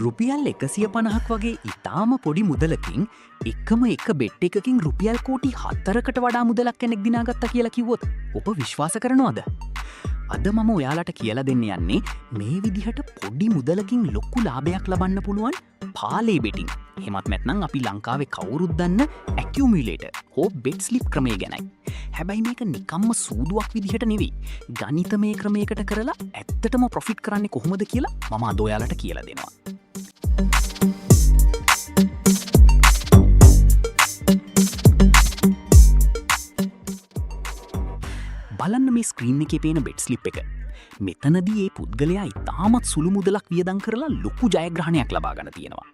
රුපියල් 150ක් වගේ ඉතාම පොඩි මුදලකින් එකම එක බෙට් එකකින් රුපියල් කෝටි 4කට වඩා මුදලක් කෙනෙක් දිනාගත්තා කියලා කිව්වොත් ඔබ විශ්වාස කරනවද? අද මම ඔයාලට කියලා දෙන්න යන්නේ මේ විදිහට පොඩි මුදලකින් ලොකු ලාභයක් ලබන්න පුළුවන් පාලේ බෙටිං. එහෙමත් නැත්නම් අපි ලංකාවේ කවුරුත් දන්න ඇකියුමුලේටර් හෝ බෙට් ස්ලිප් ක්‍රමය ගැනයි. හැබැයි මේක නිකම්ම සූදුවක් විදිහට නෙවෙයි. ගණිතමය ක්‍රමයකට කරලා ඇත්තටම ප්‍රොෆිට් කරන්නේ කොහොමද කියලා මම අද ඔයාලට කියලා දෙනවා. බලන්න මේ ස්ක්‍රීන් එකේ පේන බෙට් ස්ලිප් එක. මෙතනදී මේ පුද්ගලයා ඉතාමත් සුළු මුදලක් වියදම් කරලා ලොකු ජයග්‍රහණයක් ලබා ගන්න තියෙනවා.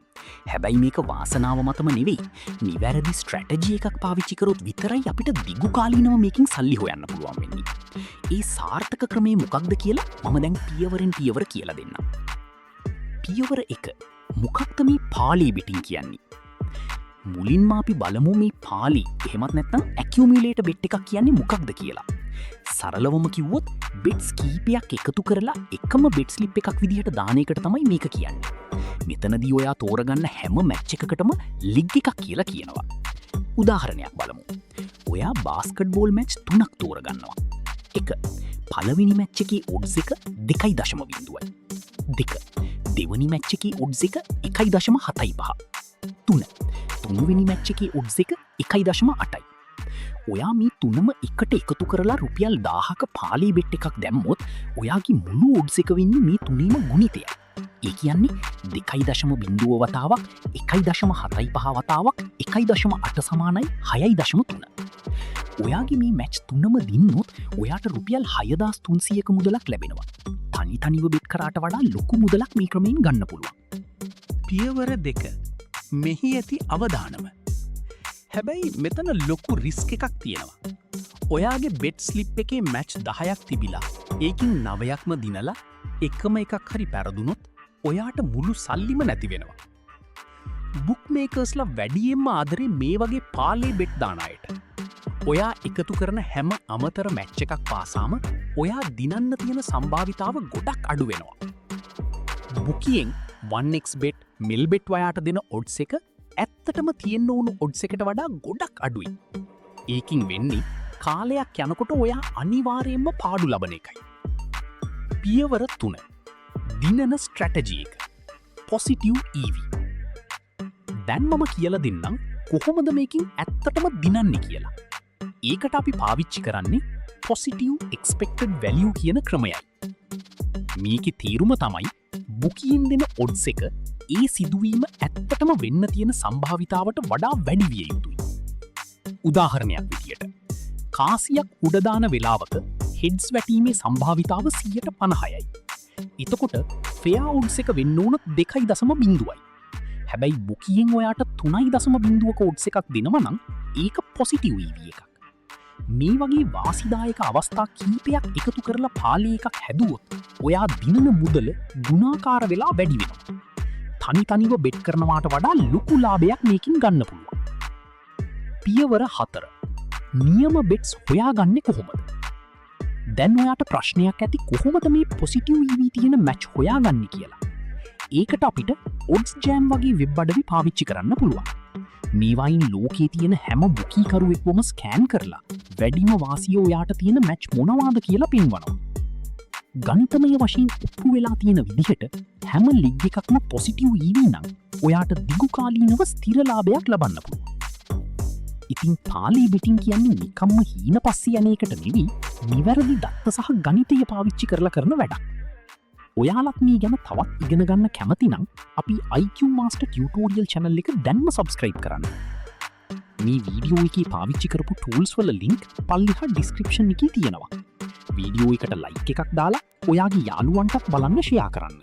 හැබැයි මේක වාසනාව මතම නෙවෙයි. නිවැරදි ස්ට්‍රැටජි එකක් පාවිච්චි කරොත් විතරයි අපිට දිගුකාලීනව මේකෙන් සල්ලි හොයන්න පුළුවන් වෙන්නේ. ඒ සාර්ථක ක්‍රමය මොකක්ද කියලා මම දැන් පියවරෙන් පියවර කියලා දෙන්නම්. පියවර 1. මොකක්ද මේ පාලේ බෙටිං කියන්නේ? මුලින්ම අපි බලමු මේ පාලි එහෙමත් නැත්නම් ඇකියුමුලේටර් බෙට් එකක් කියන්නේ මොකක්ද කියලා. සරලවම කිව්වොත් බෙට්ස් කීපයක් එකතු කරලා එකම බෙට් ස්ලිප් එකක් විදිහට දාන එකට තමයි මේක කියන්නේ. මෙතනදී ඔයා තෝරගන්න හැම මැච් එකකටම ලිග් එකක් කියලා කියනවා. උදාහරණයක් බලමු. ඔයා බාස්කට්බෝල් මැච් 3ක් තෝරගන්නවා. 1. පළවෙනි මැච් එකේ ඔඩ්ස් එක 2.0යි. 2. දෙවෙනි මැච් එකේ ඔඩ්ස් එක 1.75. 3. තුන්වෙනි මැච් එකේ ඔඩ්ස් එක 1.8යි. ඔයා මේ තුනම එකට එකතු කරලා රුපියල් 1000ක පාලේ බෙට් එකක් දැම්මොත් ඔයාගේ මුළු ඔඩ්ස් එක වෙන්නේ මේ තුනේම ගුණිතයයි. ඒ කියන්නේ 2.0 වතාවක් 1.75 වතාවක් 1.8 සමානයි 6.3. ඔයාගේ මේ මැච් තුනම දින්නොත් ඔයාට රුපියල් 6300ක මුදලක් ලැබෙනවා. තනි තනිව බෙට් කරාට වඩා ලොකු මුදලක් මේ ක්‍රමයෙන් ගන්න පුළුවන්. පියවර 2. මෙහි ඇති අවධානම. හැබැයි මෙතන ලොකු රිස්ක් එකක් තියෙනවා. ඔයාගේ බෙට් ස්ලිප් එකේ මැච් 10ක් තිබිලා ඒකින් 9ක්ම දිනලා එකම එකක් හරි පැරදුනොත් ඔයාට මුළු සල්ලිම නැති වෙනවා. බුක් මේකර්ස්ලා වැඩියෙන්ම ආදරේ මේ වගේ පාලේ බෙට් දාන අයට. ඔයා එකතු කරන හැම අමතර මැච් එකක් පාසාම ඔයා දිනන්න තියෙන සම්භාවිතාව ගොඩක් අඩු වෙනවා. බුකියෙන් 1xbet මිල්බෙට් වයාට දෙන ඔඩ්ස් එක ඇත්තටම තියෙන්න ඕනු ඔඩ්ස් එකට වඩා ගොඩක් අඩුයි. ඒකින් වෙන්නේ කාලයක් යනකොට ඔයා අනිවාර්යයෙන්ම පාඩු ලබන එකයි. පියවර 3. දිනන ස්ට්‍රැටජි එක. Positive EV. දැන් මම කියලා දෙන්නම් කොහොමද මේකින් ඇත්තටම දිනන්නේ කියලා. ඒකට අපි පාවිච්චි කරන්නේ පොසිටිව් එක්ස්පෙක්ටඩ් වැලියු කියන ක්‍රමයයි. මේකේ තීරුම තමයි බුකියෙන් දෙන ඔඩ්ස් එක ඒ සිදුවීම ඇත්තටම වෙන්න තියෙන සම්භාවිතාවට වඩා වැඩි විය යුතුයි. උදාහරණයක් විදියට කාසියක් උඩදාන වෙලාවක හෙඩ්ස් වැටීමේ සම්භාවිතාව 50%යි. එතකොට ෆෙයා ඔඩ්ස් එක වෙන්න ඕන 2.0යි. හැබැයි බුකියෙන් ඔයාට 3.0ක ඔඩ්ස් එකක් දෙනවා නම් ඒක පොසිටිව් EV එකක්. මේ වගේ වාසිදායක අවස්ථා කීපයක් එකතු කරලා පාලේ එකක් හැදුවොත් ඔයා දිනන මුදල ගුණාකාර වෙලා වැඩි වෙනවා. තනි තනිව බෙට් කරනවාට වඩා ලොකු ලාභයක් මේකින් ගන්න පුළුවන්. පියවර 4. නියම බෙට්ස් හොයාගන්නේ කොහොමද? දැන් ඔයාට ප්‍රශ්නයක් ඇති කොහොමද මේ පොසිටිව් EV තියෙන මැච් හොයාගන්නේ කියලා. ඒකට අපිට ඔඩ්ස් ජෑම් වගේ වෙබ් අඩවි පාවිච්චි කරන්න පුළුවන්. මේවායින් ලෝකයේ තියෙන හැම බුකීකරුවෙක්වම ස්කෑන් කරලා වැඩිම වාසිය ඔයාට තියෙන මැච් මොනවාද කියලා පෙන්වනවා. ගණිතමය වශයෙන් ඔප්පු වෙලා තියෙන විදිහට හැම ලිග් එකක්ම පොසිටිව් EV නම් ඔයාට දිගුකාලීනව ස්ථිර ලාභයක් ලබන්න පුළුවන්. ඉතින් පාලේ බෙටිං කියන්නේ නිකම්ම හීන පස්සේ යන එකට නෙවෙයි, නිවැරදි දත්ත සහ ගණිතය පාවිච්චි කරලා කරන වැඩක්. ඔයාලත් මේ ගැන තවත් ඉගෙන ගන්න කැමති නම් අපි IQ Master Tutorial channel එක දැන්ම subscribe කරන්න. මේ වීඩියෝ එකේ පාවිච්චි කරපු tools වල link පල්ලෙහා description එකේ තියෙනවා. වීඩියෝ එකට like එකක් දාලා ඔයාගේ යාළුවන්ටත් බලන්න share කරන්න.